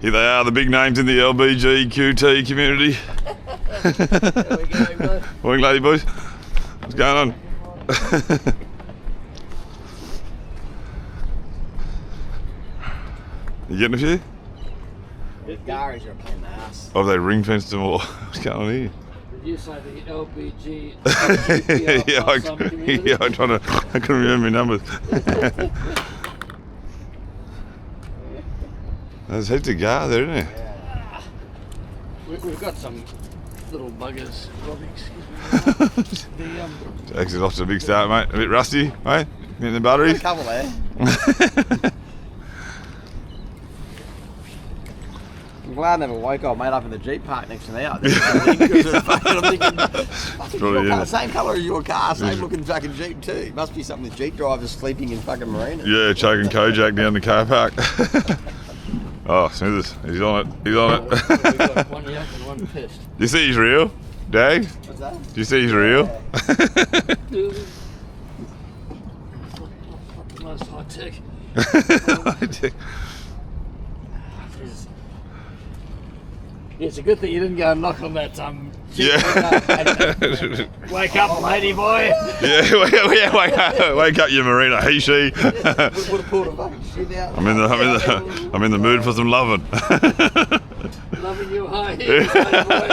Here they are, the big names in the LBG QT community. There we go, bro. Morning, lady boys. What's going on? You getting a few? The Garies are a pain in the ass. Oh, they ring fenced them all. What's going on here? Did you say the LBG? Yeah, I'm trying to. I couldn't remember my numbers. There's heaps of gar there, isn't there? Yeah. We've got some little buggers. Robbie, excuse me. Jack's off to a big start, mate. A bit rusty, mate. Getting the batteries. A couple there. I'm glad I never woke up, mate, up in the Jeep park next to me. I'm thinking, same colour as your car, same looking fucking Jeep too. It must be something the Jeep driver's sleeping in fucking marina. Yeah, choking Kojak down the car park. Oh, Smithers, he's on it. He's on it. We've got one yak and one pissed. You see he's real, Dag? What's that? Do you see he's real? Most high tech. It's a good thing you didn't go and knock on that Yeah. wake up, lady boy. Yeah, wake up, you marina, he, she. Would have pulled a fucking shit out. I'm in the mood for some loving. Loving you high heels, lady boy.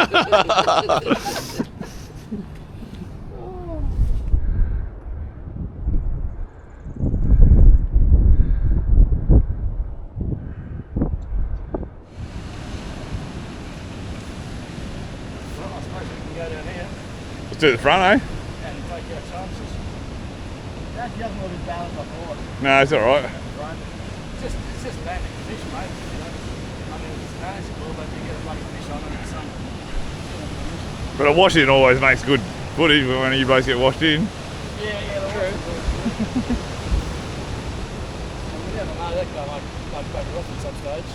Let's do the front, eh? And take our chances. That doesn't look as bad as I thought. No, it's alright. It's just landing fish, mate. You know? I mean, it's nice, cool, but you get a bloody fish on it and some. But a wash in always makes good footage when you both get washed in. Yeah, true. You never know, that guy might break it off at some stage.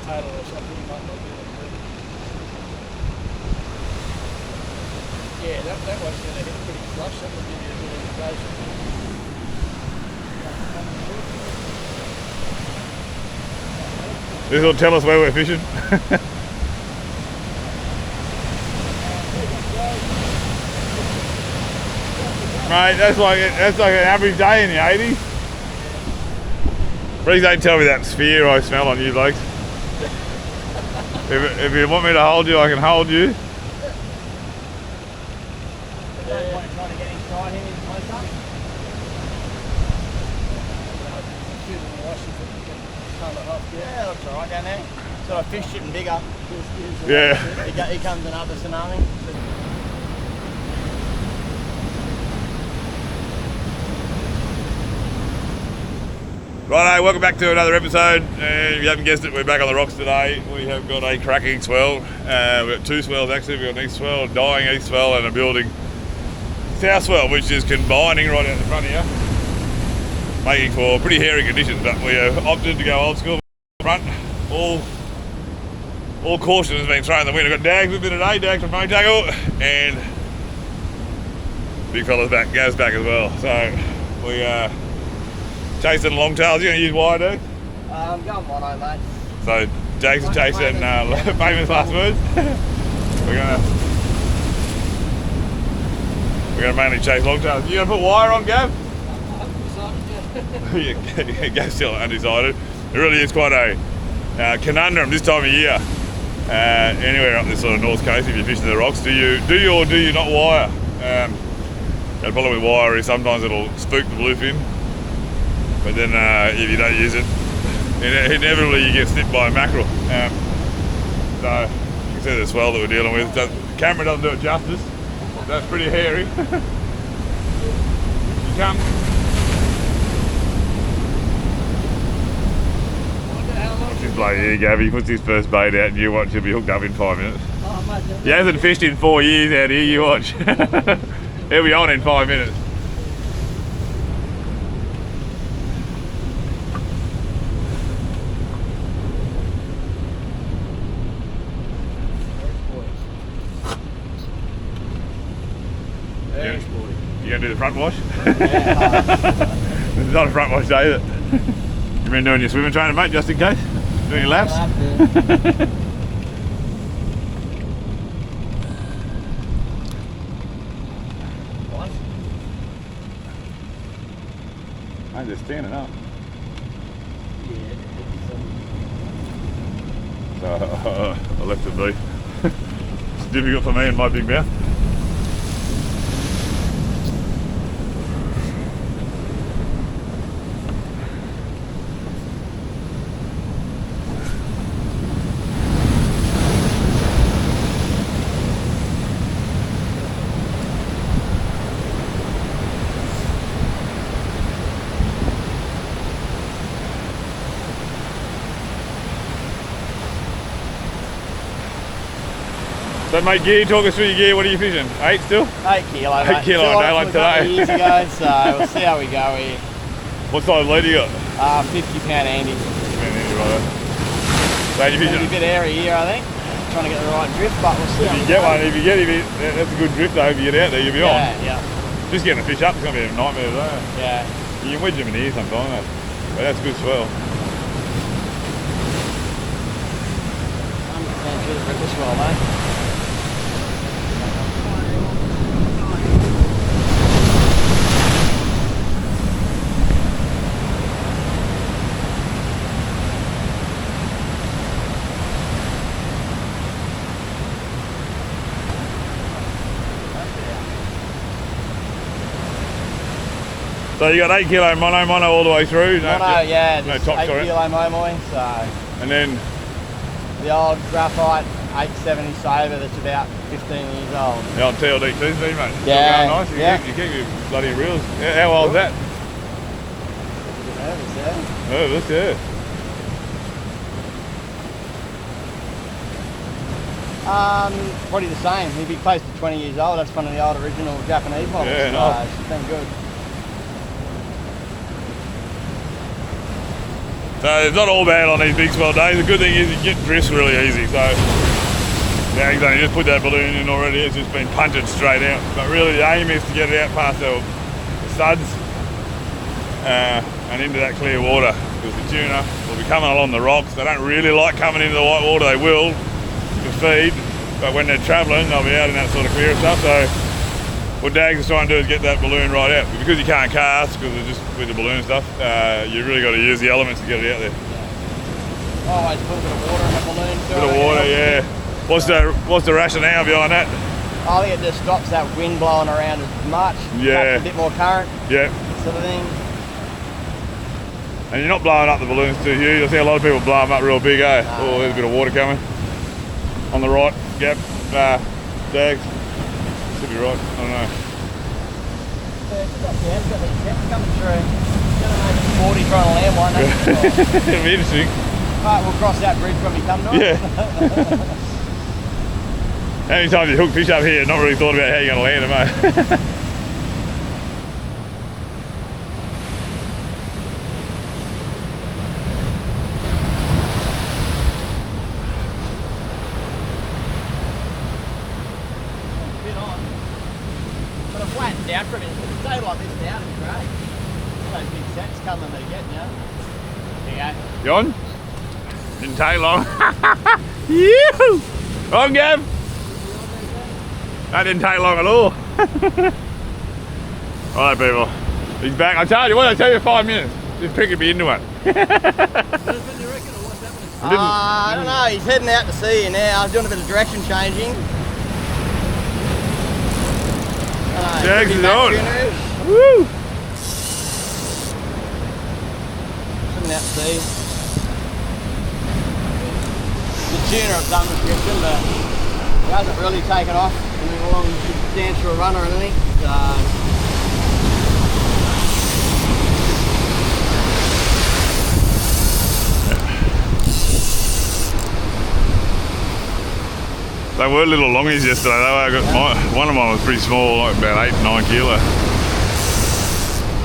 Potato or something, you might not be able to do. Yeah, that one's going to hit pretty flush. That would give you a good indication. This will tell us where we're fishing. Mate, that's like an average day in the 80s. Please don't tell me that sphere I smell on you blokes. If you want me to hold you, I can hold you. Yeah, looks alright down there. So I fished it and bigger. Yeah. Here comes another tsunami. Righto, welcome back to another episode. If you haven't guessed it, we're back on the rocks today. We have got a cracking swell. We've got two swells actually. We've got an east swell, a dying east swell, and a building south swell, which is combining right out the front here, making for pretty hairy conditions. But we have opted to go old school front. All caution has been thrown in the wind. I've got Dags with me today, Dags from Phone Tackle, and big fella's back, Gav's back as well. So we chasing longtails. You gonna use wire, Dag? I'm going mono, mate. So Dags is chasing famous last words. We're gonna mainly chase longtails. You gonna put wire on, Gav? Yeah, Gav's still undecided. It really is quite a conundrum this time of year. Anywhere up this sort of north coast, if you're fishing the rocks, do you or do you not wire? The problem with wire is sometimes it'll spook the bluefin, but then if you don't use it, inevitably you get snipped by a mackerel. So you can see the swell that we're dealing with. The camera doesn't do it justice. That's pretty hairy. You come. Watch this bloke here, Gav. He puts his first bait out and you watch, he'll be hooked up in 5 minutes. He hasn't fished in 4 years out here, you watch. He'll be on in 5 minutes. You gonna do the front wash? It's not a front wash day, is it? You been doing your swimming training, mate, just in case? Doing your laps? I'm just standing up. So I left it be. It's difficult for me and my big mouth. So mate, gear, talk us through your gear. What are you fishing? 8 still? 8 kilo, 8 kilo a day like today. Years ago, so we'll see how we go here. What size lead you got? 50-pound Andy. 50-pound Andy, right. So you fishing? A bit airy here, I think. Trying to get the right drift, but we'll see. If you get one, that's a good drift though. If you get out there, you'll be on. Yeah. Just getting a fish up is going to be a nightmare today. Yeah. You can wedge them in here sometimes, mate. But that's good swell. I'm sure the ripple swell, mate. So you got 8 kilo mono all the way through? Mono, yeah, no just top 8 kilo momo, so. And then? The old graphite 870 Sabre that's about 15 years old. The old TLD2, mate? Yeah. Nice. You keep your bloody reels. How old is that? Nervous, yeah. Nervous, yeah. Probably the same. He'd be close to 20 years old. That's one of the old original Japanese models. Yeah, so nice. It's been good. So it's not all bad on these big swell days. The good thing is you get drifts really easy. So now you just put that balloon in already. It's just been punted straight out. But really the aim is to get it out past the suds and into that clear water, because the tuna will be coming along the rocks. They don't really like coming into the white water. They will to feed, but when they're travelling, they'll be out in that sort of clear stuff. So what Dags is trying to do is get that balloon right out. But because you can't cast, because it's just with the balloon stuff, you really got to use the elements to get it out there. Always put a bit of water in the balloon. A bit of water, yeah. What's the rationale behind that? I think it just stops that wind blowing around as much. Yeah. A bit more current. Yeah. Sort of thing. And you're not blowing up the balloons too huge. I see a lot of people blow them up real big, eh? No. Oh, there's a bit of water coming. On the right, gap, Dags. Should be right, I don't know. Yeah, it's got these jets coming through. It's going to make it 40 trying to land one. It'll be interesting. Right, we'll cross that bridge when we come to it. Yeah. How many times you hook fish up here and not really thought about how you're going to land them, mate? Down for a minute. If stay like this down, it'd be great. Those big sets coming they get now. There you go. You on? Didn't take long. Yoo! On, Gav. That didn't take long at all. Alright, people. He's back. I tell you 5 minutes. Just pick me into it. I don't know. He's heading out to sea now. Doing a bit of direction changing. Jags is on. Woo! Sitting out to sea. The tuna have done the description, but it hasn't really taken off in a long dance for a run or anything. They were little longies yesterday. I got one of mine was pretty small, like about 8-9 kilo.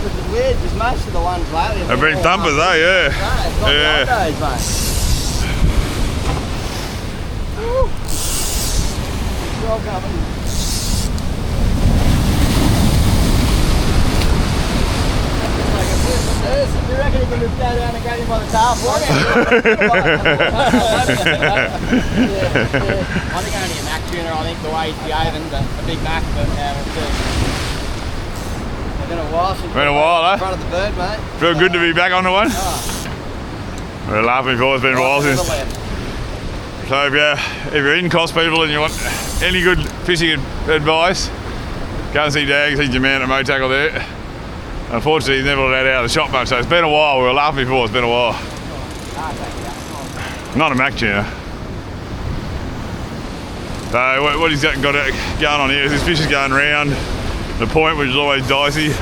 Which is weird, because most of the ones lately They've been thumpers, eh? Yeah. It's not Yeah. the old days, mate. Woo. Swell coming. Take a bit. him on the tail for him. I think only a mac tuna, I think, the way he's behaving, but a big mac, but we'll see. It's been a while since Been a while, in front of the bird, mate. Feel good to be back on the one? Oh. We're laughing before, it's been a while since. So if you're in Cost people and you want any good fishing advice, go and see Dags, he's your man at Motackle there. Unfortunately, he's never allowed out of the shop much, so it's been a while. We were laughing before, it's been a while. Not a mac tuna. So what he's got going on here is this fish is going round the point, which is always dicey.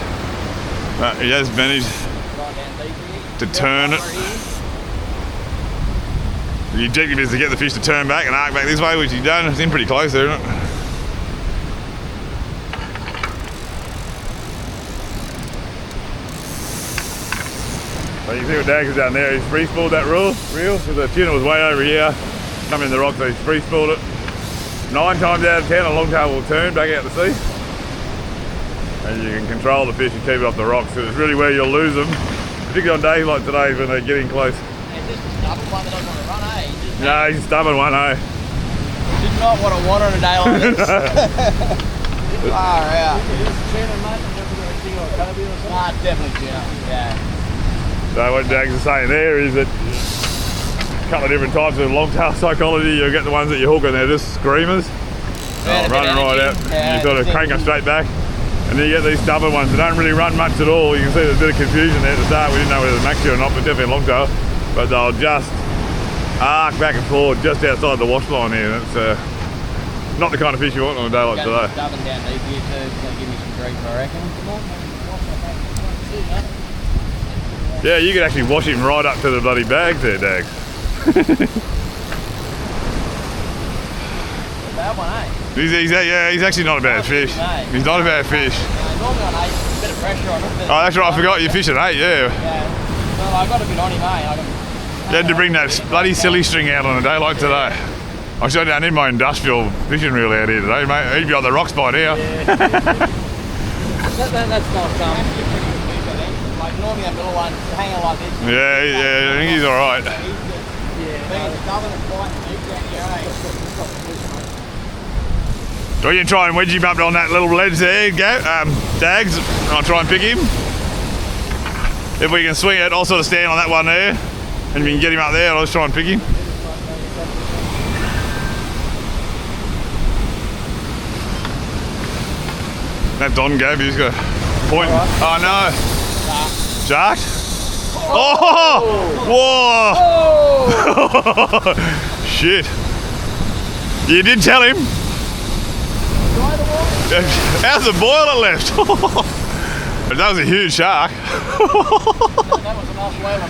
But he has managed to turn it. The objective is to get the fish to turn back and arc back this way, which he's done. It's in pretty close there, isn't it? So you can see what Dags has done there. He's free spooled that reel, so the tuna was way over here, coming in the rock, so he's free spooled it. 9 times out of 10, a longtail will turn back out to sea. And you can control the fish and keep it off the rocks, because it's really where you'll lose them, particularly on days like today when they're getting close. Is this a stubborn one that doesn't want to run, eh? No, he's a stubborn one, eh? This is not what I want on a day like this. Far out. Is this tuna, mate? Nah, it's definitely tuna, yeah. So what Dags is saying there is that a couple of different types of longtail psychology. You'll get the ones that you hook and they're just screamers, running right out. Yeah, you sort of crank them straight back. And then you get these stubborn ones that don't really run much at all. You can see there's a bit of confusion there at the start. We didn't know whether it was a maxi or not, but definitely a longtail. But they'll just arc back and forward just outside the wash line here. That's not the kind of fish you want on a day like today. Stubborn down deep here too. It's going to give me some grief, I reckon. Yeah, you could actually wash him right up to the bloody bags there, Dags. Bad one, eh? He's actually not a bad fish. He's not a bad fish. Normally on 8, a bit of pressure on him. Oh, that's right, I forgot you fish at 8, yeah. Well, I got a bit on him, eh? You had to bring that bloody silly string out on a day like today. I should have done in my industrial fishing reel out here today, mate. He'd be on the rocks by now. Yeah. That's not like normally that little one hanging like this. Yeah, I think he's alright. So you can try and wedge him up on that little ledge there, Dags. I'll try and pick him. If we can swing it, I'll sort of stand on that one there, and we can get him up there, I'll just try and pick him. That Don gave, he's got a point. Right. Oh no. Shark? Oh! Whoa! Shit. You did tell him. How's the boiler left? That was a huge shark. That was an off whale. I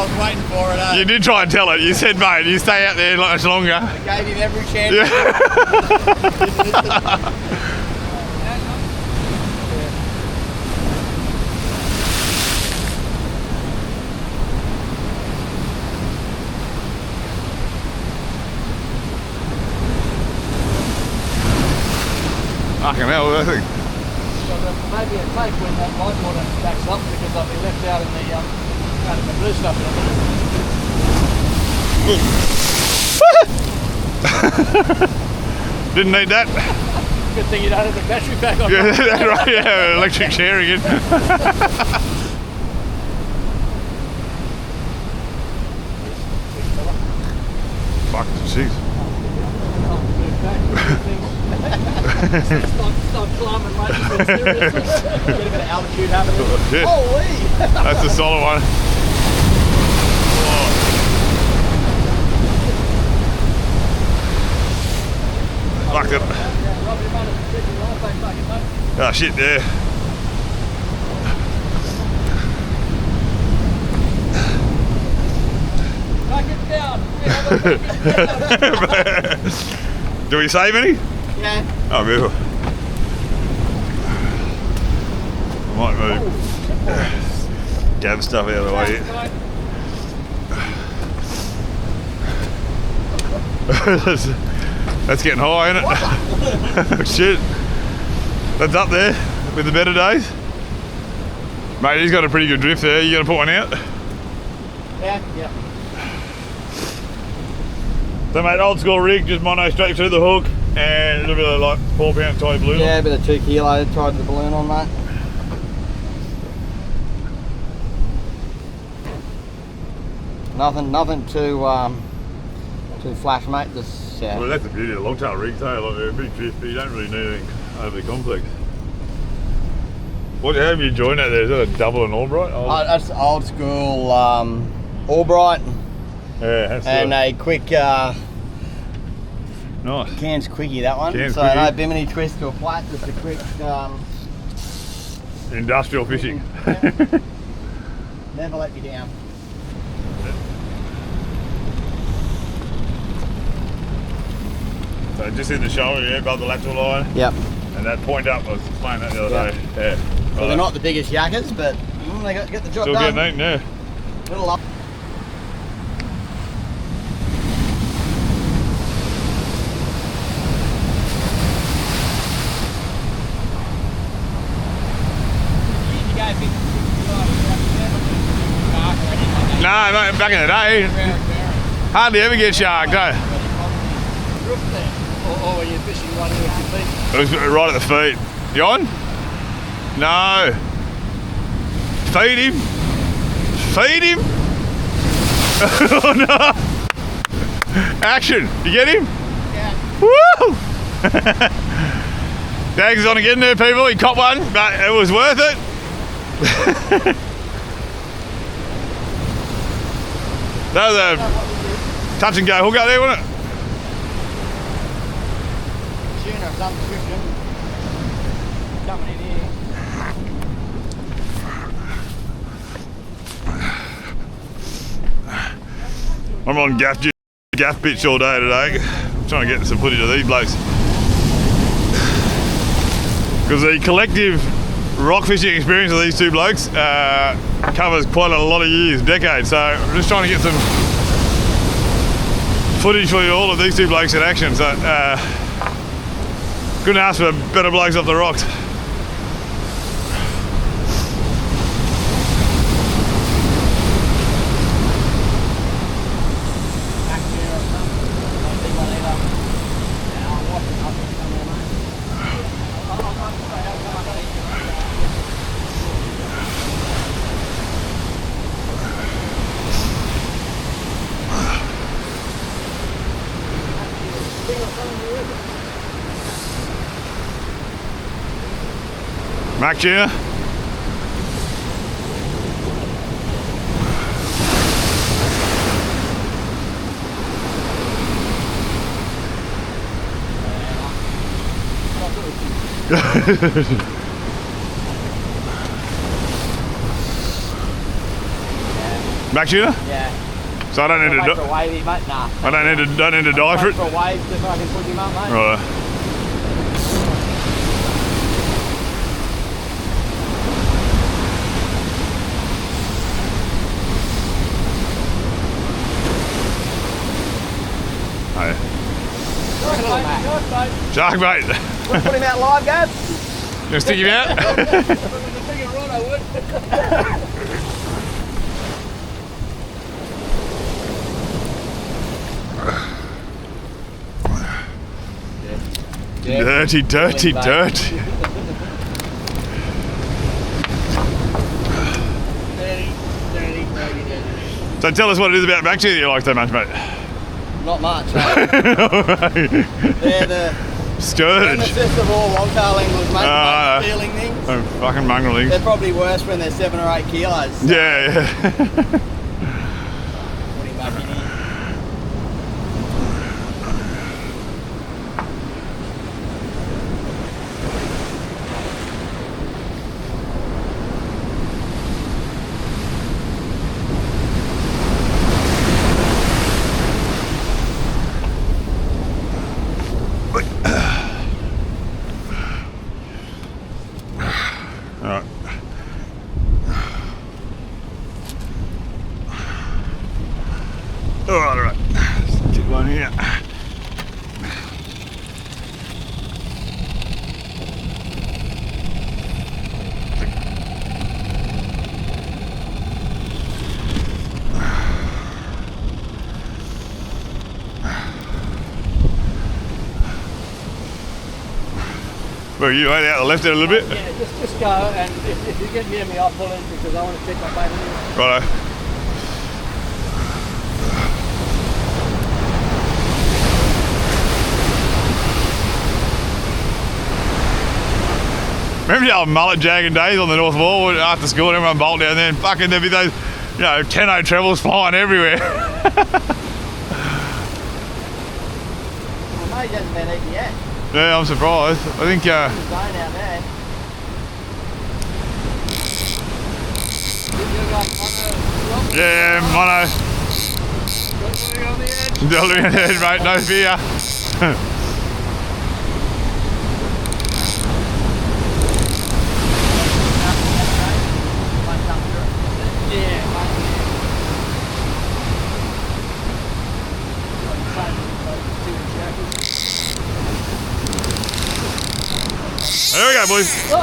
was waiting for it. You did try and tell it. You said, mate, you stay out there much longer. I gave him every chance. Yeah. Fucking hell, I think. Maybe a take when that light water backs up because I'll be left out in the blue stuff in a minute. Didn't need that. Good thing you don't have the battery back on. Yeah, that's right, yeah, electric sharing it. Fuck, jeez. Stop climbing, mate. Get a bit of altitude happening. Yeah. Holy! That's a solid one. Fucked it. Oh shit, yeah. Back it down. Do we save any? Yeah. Oh, beautiful. I might move. Gab stuff out of the way here. That's getting high, isn't it? Shit. That's up there with the better days. Mate, he's got a pretty good drift there. You gonna put one out? Yeah, yeah. So mate, old school rig, just mono straight through the hook and a little bit of like 4 pound tight balloon. Yeah, a bit of 2 kilo tied the balloon on, mate. Nothing too flash, mate. Just Well, that's the beauty of the longtail rigs, hey? Like they're a big fish, but you don't really need anything overly complex. How have you joined that there? Is that a double and Albright? that's old school Albright. Yeah, that's and a quick nice. Cairns quickie, that one. Cairns so quickie. no bimini twist or flat, just a quick Industrial fishing. Yeah. Never let you down. So just in the shoulder, yeah, above the lateral line. Yep. And that point up, I was playing that the other day. Yeah. So they're not the biggest yakkers, but they get the job Still done. getting eaten, yeah. Little up. No, mate, back in the day, hardly ever get shark, no. Or were you fishing right with your feet? It was right at the feet. You on? No. Feed him. Feed him. Oh no. Action. You get him? Yeah. Woo! Dags is on again there, people. He caught one, but it was worth it. That was a touch and go hook up there, wasn't it? Tuna of some description. Coming in here. I'm on gaff pitch all day today. I'm trying to get some footage of these blokes. Because the collective rock fishing experience of these two blokes covers quite a lot of years, decades. So I'm just trying to get some footage for you all of these two blokes in action. So couldn't ask for better blokes off the rocks. Mac tuna. Mac tuna? Yeah. So I don't need to. For a wavy, mate? Nah. I don't need to die for it. For a wave, just so I can put him up, mate. Right. Shark bait. Put him out live, Gab. You gonna stick him out? If I was a bigger rod, I would. Dirty, dirty, dirty. So tell us what it is about back to you that you like so much, mate. Not much, mate. They're the Scourge. nemesis of all longtail anglers, mate. Stealing things. Oh, fucking mongrelings. They're probably worse when they're 7 or 8 kilos. So Yeah, yeah. put him back in here. Alright. Alright. Let's get one here. Where you went out the left there a little bit? Yeah, just go, and if you get near me, I'll pull in because I want to check my bait anyway. Righto. Remember the old mullet jagging days on the North Wall after school and everyone bolt down there and fucking there'd be those, you know, 10-0 trebles flying everywhere. Well, mate hasn't been eaten yet. Yeah, I'm surprised. I think, There's a zone out there. yeah, mono. Delivering on the edge. Delivering on the edge, mate, no fear. There we go, boys. Oh,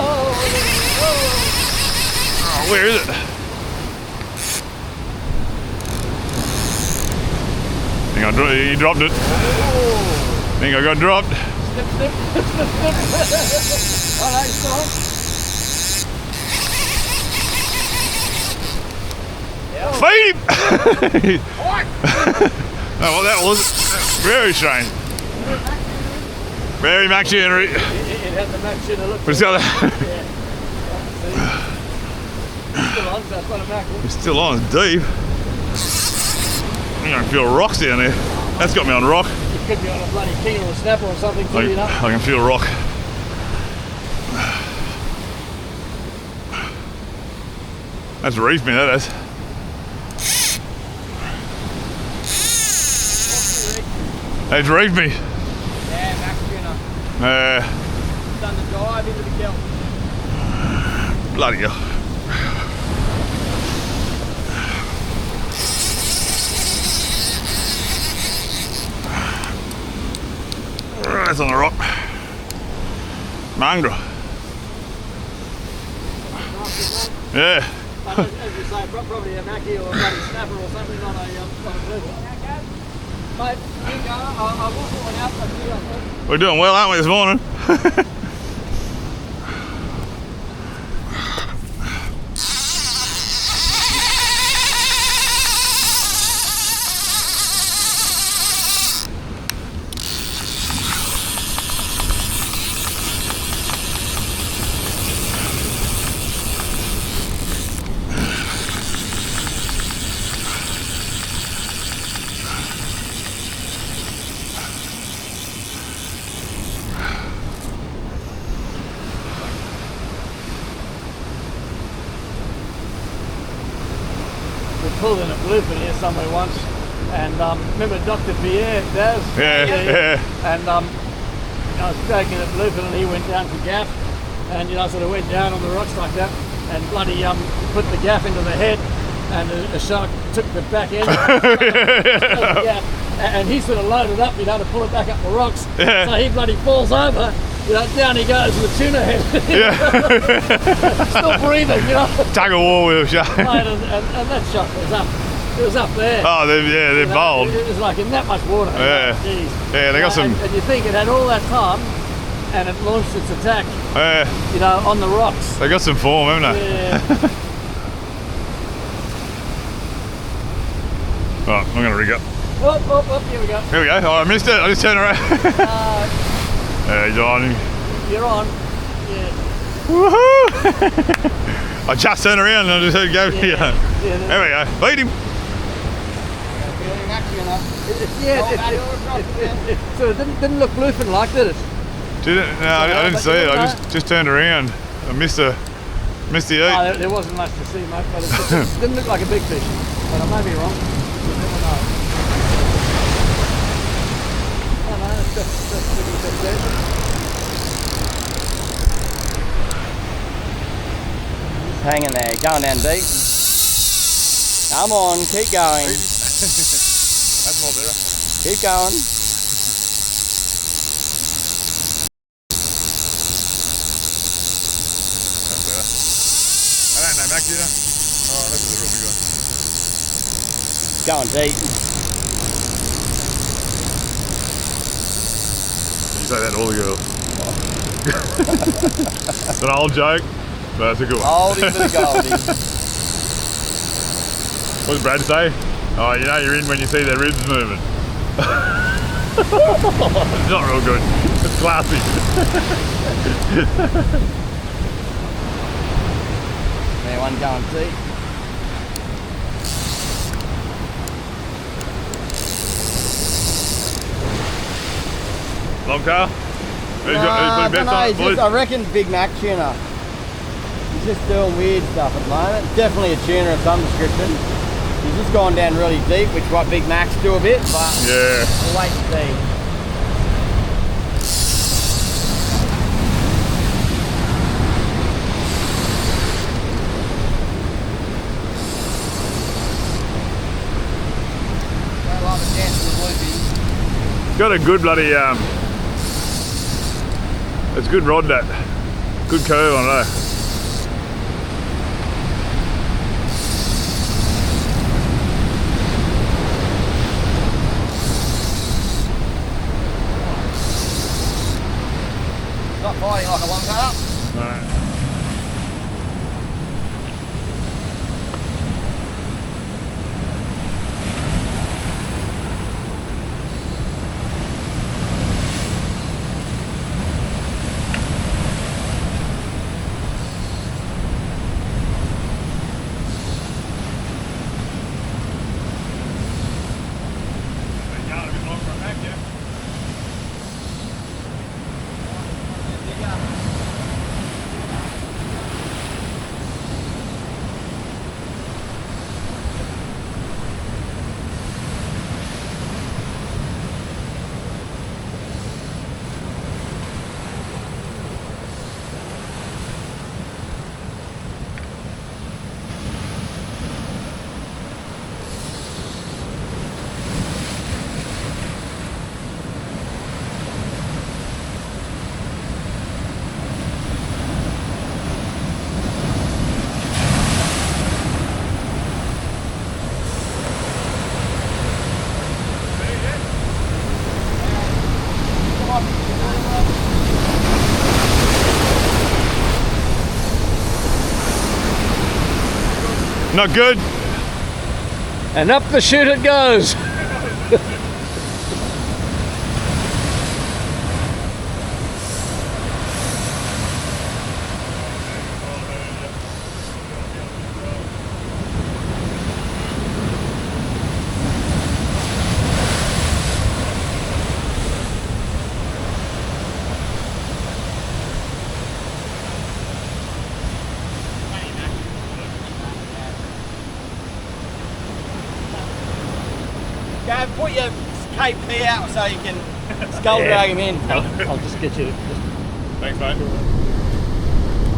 where is it? I think he dropped it. I think I got dropped. Snip, snip, snip, snip. Oh, no, he's still on. Feed him! No, what that was? Very strange. Very Maxi Henry. It had the Max in a look. But it's got that. Yeah. Still on, so it's not a mackerel. It's still on, it's deep. I can feel rocks down there. That's got me on rock. It could be on a bloody king or a snapper or something too, you know. I can feel rock. That's reefed me, that is. That's reefed me. Yeah, Max tuna. Done the dive into the kelp. Bloody hell. That's on the rock. Mangra. Yeah. As you say, probably a mackie or a bloody snapper or something, not a blue. Mate, you go. I will put one out. We're doing well, aren't we, this morning? Pulled in a bluefin here somewhere once, and remember Dr. Pierre Daz? Yeah. And I was taking a bluefin and he went down to gaff, and sort of went down on the rocks like that, and bloody put the gaff into the head, and the shark took the back end, the gaff, and he sort of loaded up, to pull it back up the rocks. Yeah. So he bloody falls over. Down he goes with the tuna head. Still breathing, Tug of war with a shark. Mate, and that shark was up there. Oh, they're bold. It was like in that much water. Yeah. Jeez. Yeah, they got some. And you think it had all that time, and it launched its attack. On the rocks. They got some form, haven't they? Yeah. Right, I'm going to rig up. Oh, here we go. Here we go. Oh, I missed it. I just turned around. He's on. You're on. Yeah. Woohoo! I just turned around and I just heard go. Yeah. There we go. Feed him. It sort of didn't look bluefin-like, did it? Did it? No, I didn't see it. I just turned around. I missed the eat. Oh, there wasn't much to see, mate, but it didn't look like a big fish. But I may be wrong. You never know. Oh no, it's just pretty good. Hanging there, going down deep. Come on, keep going. That's more better. Keep going. That's better. I don't know, Max, Oh, this is a real big one. Going deep. You say that to all the girls. It's an old joke, but it's a good one. Oldie but a goldie. What did Brad say? Oh, you know you're in when you see their ribs moving. It's not real good. It's classy. Yeah, one going deep. Longtail? Who's I got don't best on it, know, boys? I reckon Big Mac tuna. He's just doing weird stuff at the moment. Definitely a tuna of some description. He's just gone down really deep, which what Big Macs do a bit, but Yeah. we'll wait and see. Don't like the chance of the bluefish. It's got a good bloody, it's a good rod, that. Good curve on it, eh? Not fighting like a longtail. Right. Not good? And up the chute it goes. Go put your KP out so you can skull drag him in. I'll just get you. Thanks, mate.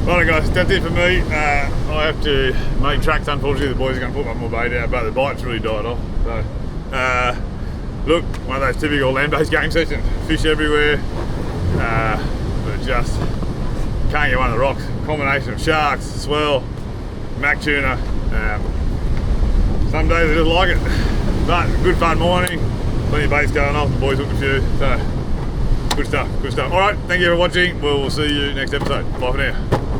Right guys, that's it for me. I have to make tracks. Unfortunately, the boys are going to put one more bait out, but the bite's really died off. So, look, one of those typical land-based game sessions. Fish everywhere, but just can't get one of the rocks. Combination of sharks, swell, mac tuna. Some days I just like it, but good fun morning. Plenty of baits going off. The boys hooked a few, so good stuff. Good stuff. All right, thank you for watching. We'll see you next episode. Bye for now.